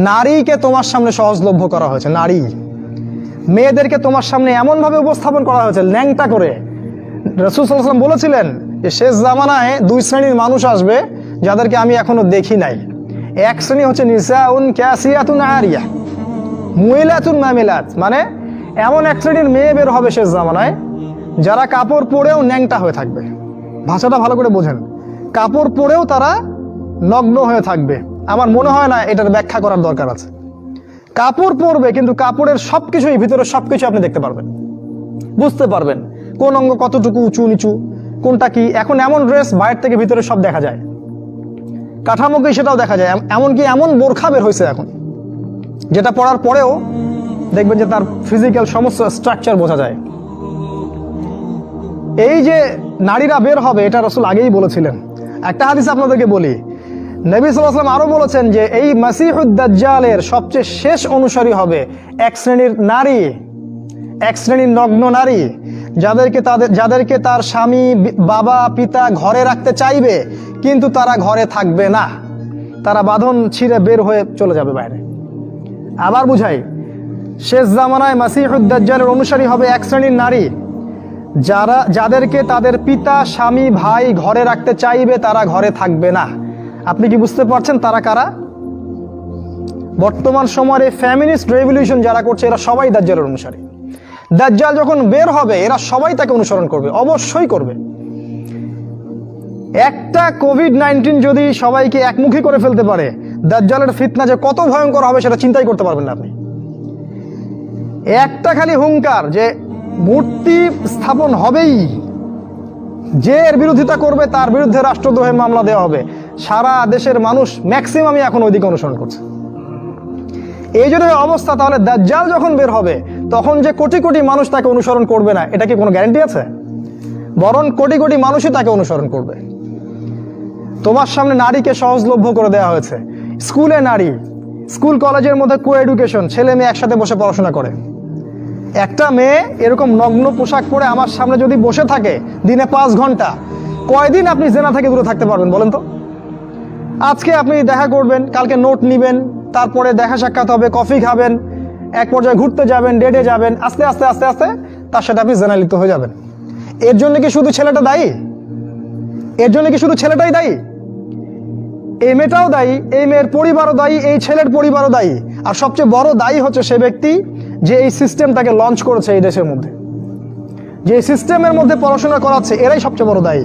নারীকে তোমার সামনে সহজলভ্য করা হয়েছে। নারী মেয়েদেরকে তোমার সামনে এমনভাবে উপস্থাপন করা হয়েছে ল্যাংটা করে। রাসূল সাল্লাল্লাহু আলাইহি ওয়াসাল্লাম বলেছিলেন যে শেষ জামানায় দুই শ্রেণীর মানুষ আসবে যাদেরকে আমি এখনো দেখি নাই। এক শ্রেণী হচ্ছে নিসাউন কাসিয়াতুন আরিয়া মুইলাতুন মামিলাত, মানে এমন এক শ্রেণীর মেয়ে বের হবে শেষ জামানায় যারা কাপড় পরেও ন্যাংটা হয়ে থাকবে। ভাষাটা ভালো করে বোঝেন, কাপড় পরেও তারা নগ্ন হয়ে থাকবে। আমার মনে হয় না এটার ব্যাখ্যা করার দরকার আছে। কাপড় পরবে কিন্তু কাপড়ের সবকিছুই, ভিতরে সবকিছু আপনি দেখতে পারবেন, বুঝতে পারবেন কোন অঙ্গ কতটুকু উঁচু নিচু, কোনটা কি। এখন এমন ড্রেস বাইরে থেকে ভিতরে সব দেখা যায়, কাঠামোকে সেটাও দেখা যায়। এমনকি এমন বোরখা বের হয়েছে এখন যেটা পরার পরেও দেখবেন যে তার ফিজিক্যাল সমস্ত স্ট্রাকচার বোঝা যায়। এই যে নারীরা বের হবে এটা রাসূল আগেই বলেছিলেন। একটা হাদিস আপনাদেরকে বলি, নবী সাল্লাল্লাহু আলাইহি ওয়াসাল্লাম আরো বলেছেন যে এই মাসিহুদ দাজ্জালের সবচেয়ে শেষ অনুসারী হবে এক শ্রেণীর নারী, এক শ্রেণীর নগ্ন নারী যাদেরকে তার স্বামী বাবা পিতা ঘরে রাখতে চাইবে কিন্তু তারা ঘরে থাকবে না, তারা বাঁধন ছিঁড়ে বের হয়ে চলে যাবে বাইরে। আবার বুঝাই, শেষ জামানায় মাসিহুদ দাজ্জালের অনুসারী হবে এক শ্রেণীর নারী যাদেরকে তাদের পিতা স্বামী ভাই ঘরে রাখতে চাইবে, তারা ঘরে থাকবে না। আপনি কি বুঝতে পারছেন তারা কারা? বর্তমান সময়ে ফ্যামিনিস্ট রেভলিউশন যারা করছে এরা সবাই দাজ্জালের অনুসারী। দাজ্জাল যখন বের হবে এরা সবাই তাকে অনুসরণ করবে, অবশ্যই করবে। একটা কোভিড-19 যদি সবাইকে একমুখী করে ফেলতে পারে, দাজ্জালের ফিতনা যে কত ভয়ঙ্কর হবে সেটা চিন্তাই করতে পারবেন না আপনি। একটা খালি হুঙ্কার যে মূর্তি স্থাপন হবেই, যে এর বিরোধিতা করবে তার বিরুদ্ধে রাষ্ট্রদ্রোহের মামলা দেওয়া হবে। সারা দেশের মানুষ ম্যাক্সিমামই এখন ওইদিকে অনুসরণ করছে। এই যদি অবস্থা, তাহলে দাজ্জাল যখন বের হবে তখন যে কোটি কোটি মানুষ তাকে অনুসরণ করবে না এটা কি কোনো গ্যারান্টি আছে? বরং কোটি কোটি মানুষই তাকে অনুসরণ করবে। তোমার সামনে নারীকে সহজলভ্য করে দেওয়া হয়েছে। স্কুলে নারী, স্কুল কলেজের মধ্যে কো এডুকেশন, ছেলে মেয়ে একসাথে বসে পড়াশোনা করে। একটা মেয়ে এরকম নগ্ন পোশাক পরে আমার সামনে যদি বসে থাকে দিনে 5 ঘন্টা, কয়দিন আপনি জেনা থেকে দূরে থাকতে পারবেন বলেন তো? আজকে আপনি দেখা করবেন, কালকে নোট নিবেন, তারপরে দেখা সাক্ষাৎ হবে, কফি খাবেন, এক পর্যায়ে ঘুরতে যাবেন, ডেটে যাবেন, আস্তে আস্তে আস্তে আস্তে তার সাথে আপনি জেনায় লিপ্ত হয়ে যাবেন। এর জন্য কি শুধু ছেলেটা দায়ী? এর জন্য কি শুধু ছেলেটাই দায়ী? এই মেয়েটাও দায়ী, এই মেয়ের পরিবারও দায়ী, এই ছেলের পরিবারও দায়ী। আর সবচেয়ে বড় দায়ী হচ্ছে সে ব্যক্তি যে এই সিস্টেমটাকে লঞ্চ করেছে এই দেশের মধ্যে, যে সিস্টেমের মধ্যে পড়াশোনা করাচ্ছে, এরাই সবচেয়ে বড় দায়ী।